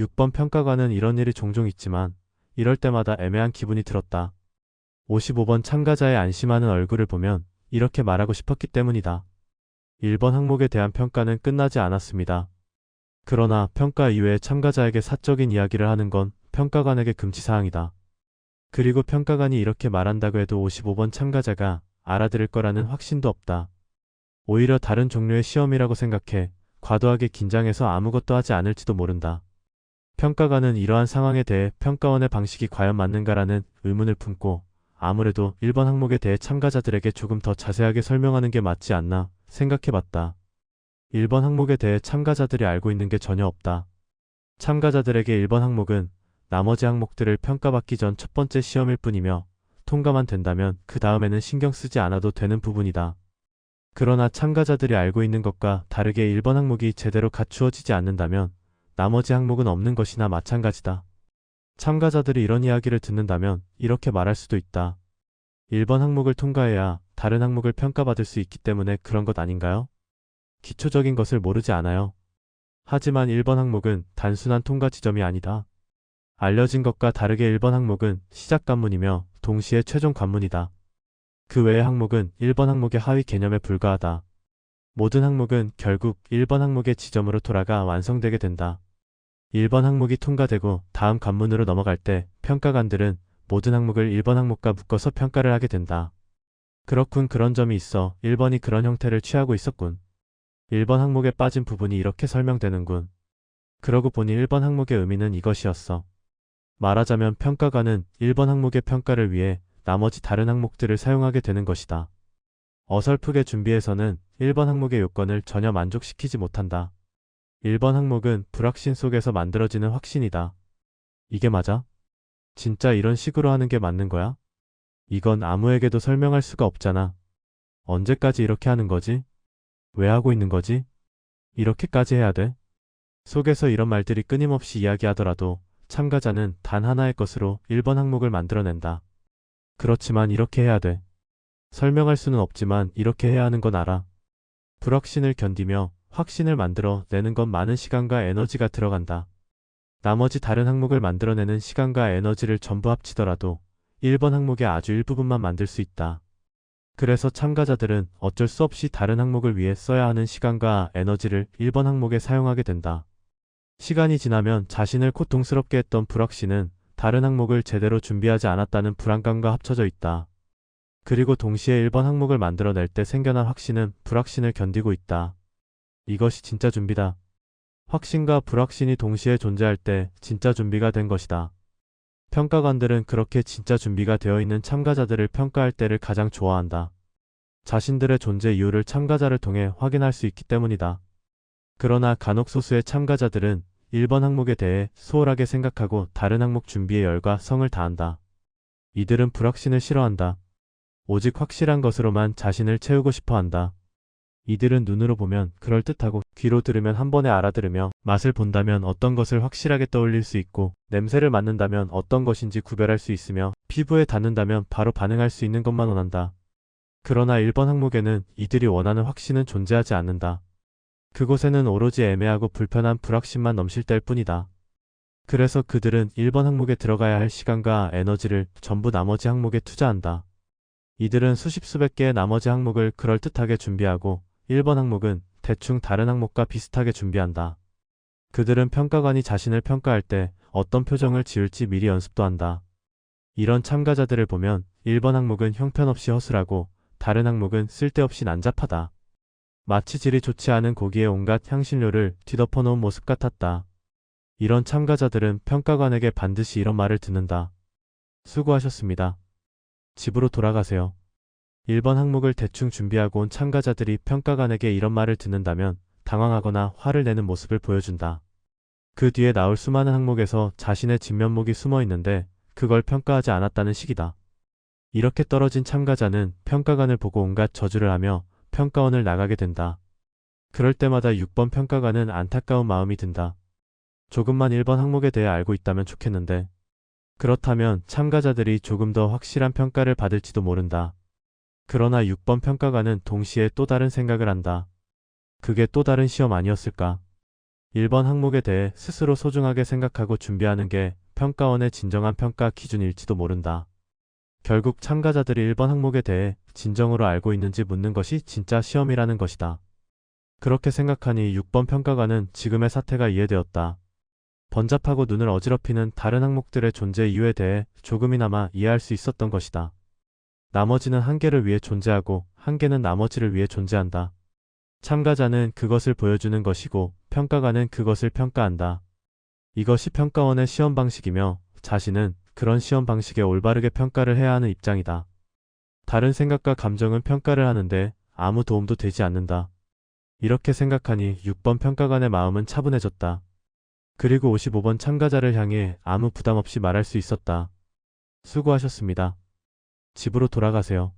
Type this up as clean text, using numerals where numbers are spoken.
6번 평가관은 이런 일이 종종 있지만 이럴 때마다 애매한 기분이 들었다. 55번 참가자의 안심하는 얼굴을 보면 이렇게 말하고 싶었기 때문이다. 1번 항목에 대한 평가는 끝나지 않았습니다. 그러나 평가 이외에 참가자에게 사적인 이야기를 하는 건 평가관에게 금지사항이다. 그리고 평가관이 이렇게 말한다고 해도 55번 참가자가 알아들을 거라는 확신도 없다. 오히려 다른 종류의 시험이라고 생각해 과도하게 긴장해서 아무것도 하지 않을지도 모른다. 평가관은 이러한 상황에 대해 평가원의 방식이 과연 맞는가라는 의문을 품고 아무래도 1번 항목에 대해 참가자들에게 조금 더 자세하게 설명하는 게 맞지 않나 생각해봤다. 1번 항목에 대해 참가자들이 알고 있는 게 전혀 없다. 참가자들에게 1번 항목은 나머지 항목들을 평가받기 전 첫 번째 시험일 뿐이며 통과만 된다면 그 다음에는 신경 쓰지 않아도 되는 부분이다. 그러나 참가자들이 알고 있는 것과 다르게 1번 항목이 제대로 갖추어지지 않는다면 나머지 항목은 없는 것이나 마찬가지다. 참가자들이 이런 이야기를 듣는다면 이렇게 말할 수도 있다. 1번 항목을 통과해야 다른 항목을 평가받을 수 있기 때문에 그런 것 아닌가요? 기초적인 것을 모르지 않아요. 하지만 1번 항목은 단순한 통과 지점이 아니다. 알려진 것과 다르게 1번 항목은 시작 관문이며 동시에 최종 관문이다. 그 외의 항목은 1번 항목의 하위 개념에 불과하다. 모든 항목은 결국 1번 항목의 지점으로 돌아가 완성되게 된다. 1번 항목이 통과되고 다음 관문으로 넘어갈 때 평가관들은 모든 항목을 1번 항목과 묶어서 평가를 하게 된다. 그렇군, 그런 점이 있어 1번이 그런 형태를 취하고 있었군. 1번 항목에 빠진 부분이 이렇게 설명되는군. 그러고 보니 1번 항목의 의미는 이것이었어. 말하자면 평가관은 1번 항목의 평가를 위해 나머지 다른 항목들을 사용하게 되는 것이다. 어설프게 준비해서는 1번 항목의 요건을 전혀 만족시키지 못한다. 1번 항목은 불확신 속에서 만들어지는 확신이다. 이게 맞아? 진짜 이런 식으로 하는 게 맞는 거야? 이건 아무에게도 설명할 수가 없잖아. 언제까지 이렇게 하는 거지? 왜 하고 있는 거지? 이렇게까지 해야 돼? 속에서 이런 말들이 끊임없이 이야기하더라도 참가자는 단 하나의 것으로 1번 항목을 만들어낸다. 그렇지만 이렇게 해야 돼. 설명할 수는 없지만 이렇게 해야 하는 건 알아. 불확신을 견디며 확신을 만들어 내는 건 많은 시간과 에너지가 들어간다. 나머지 다른 항목을 만들어내는 시간과 에너지를 전부 합치더라도 1번 항목의 아주 일부분만 만들 수 있다. 그래서 참가자들은 어쩔 수 없이 다른 항목을 위해 써야 하는 시간과 에너지를 1번 항목에 사용하게 된다. 시간이 지나면 자신을 고통스럽게 했던 불확신은 다른 항목을 제대로 준비하지 않았다는 불안감과 합쳐져 있다. 그리고 동시에 1번 항목을 만들어낼 때 생겨난 확신은 불확신을 견디고 있다. 이것이 진짜 준비다. 확신과 불확신이 동시에 존재할 때 진짜 준비가 된 것이다. 평가관들은 그렇게 진짜 준비가 되어 있는 참가자들을 평가할 때를 가장 좋아한다. 자신들의 존재 이유를 참가자를 통해 확인할 수 있기 때문이다. 그러나 간혹 소수의 참가자들은 1번 항목에 대해 소홀하게 생각하고 다른 항목 준비에 열과 성을 다한다. 이들은 불확신을 싫어한다. 오직 확실한 것으로만 자신을 채우고 싶어 한다. 이들은 눈으로 보면 그럴듯하고 귀로 들으면 한 번에 알아들으며 맛을 본다면 어떤 것을 확실하게 떠올릴 수 있고 냄새를 맡는다면 어떤 것인지 구별할 수 있으며 피부에 닿는다면 바로 반응할 수 있는 것만 원한다. 그러나 1번 항목에는 이들이 원하는 확신은 존재하지 않는다. 그곳에는 오로지 애매하고 불편한 불확신만 넘실 때일 뿐이다. 그래서 그들은 1번 항목에 들어가야 할 시간과 에너지를 전부 나머지 항목에 투자한다. 이들은 수십 수백 개의 나머지 항목을 그럴듯하게 준비하고 1번 항목은 대충 다른 항목과 비슷하게 준비한다. 그들은 평가관이 자신을 평가할 때 어떤 표정을 지을지 미리 연습도 한다. 이런 참가자들을 보면 1번 항목은 형편없이 허술하고 다른 항목은 쓸데없이 난잡하다. 마치 질이 좋지 않은 고기에 온갖 향신료를 뒤덮어 놓은 모습 같았다. 이런 참가자들은 평가관에게 반드시 이런 말을 듣는다. 수고하셨습니다. 집으로 돌아가세요. 1번 항목을 대충 준비하고 온 참가자들이 평가관에게 이런 말을 듣는다면 당황하거나 화를 내는 모습을 보여준다. 그 뒤에 나올 수많은 항목에서 자신의 진면목이 숨어 있는데 그걸 평가하지 않았다는 식이다. 이렇게 떨어진 참가자는 평가관을 보고 온갖 저주를 하며 평가원을 나가게 된다. 그럴 때마다 6번 평가관은 안타까운 마음이 든다. 조금만 1번 항목에 대해 알고 있다면 좋겠는데. 그렇다면 참가자들이 조금 더 확실한 평가를 받을지도 모른다. 그러나 6번 평가관은 동시에 또 다른 생각을 한다. 그게 또 다른 시험 아니었을까? 1번 항목에 대해 스스로 소중하게 생각하고 준비하는 게 평가원의 진정한 평가 기준일지도 모른다. 결국 참가자들이 1번 항목에 대해 진정으로 알고 있는지 묻는 것이 진짜 시험이라는 것이다. 그렇게 생각하니 6번 평가관은 지금의 사태가 이해되었다. 번잡하고 눈을 어지럽히는 다른 항목들의 존재 이유에 대해 조금이나마 이해할 수 있었던 것이다. 나머지는 한계를 위해 존재하고 한계는 나머지를 위해 존재한다. 참가자는 그것을 보여주는 것이고 평가관은 그것을 평가한다. 이것이 평가원의 시험 방식이며 자신은 그런 시험 방식에 올바르게 평가를 해야 하는 입장이다. 다른 생각과 감정은 평가를 하는데 아무 도움도 되지 않는다. 이렇게 생각하니 6번 평가관의 마음은 차분해졌다. 그리고 55번 참가자를 향해 아무 부담 없이 말할 수 있었다. 수고하셨습니다. 집으로 돌아가세요.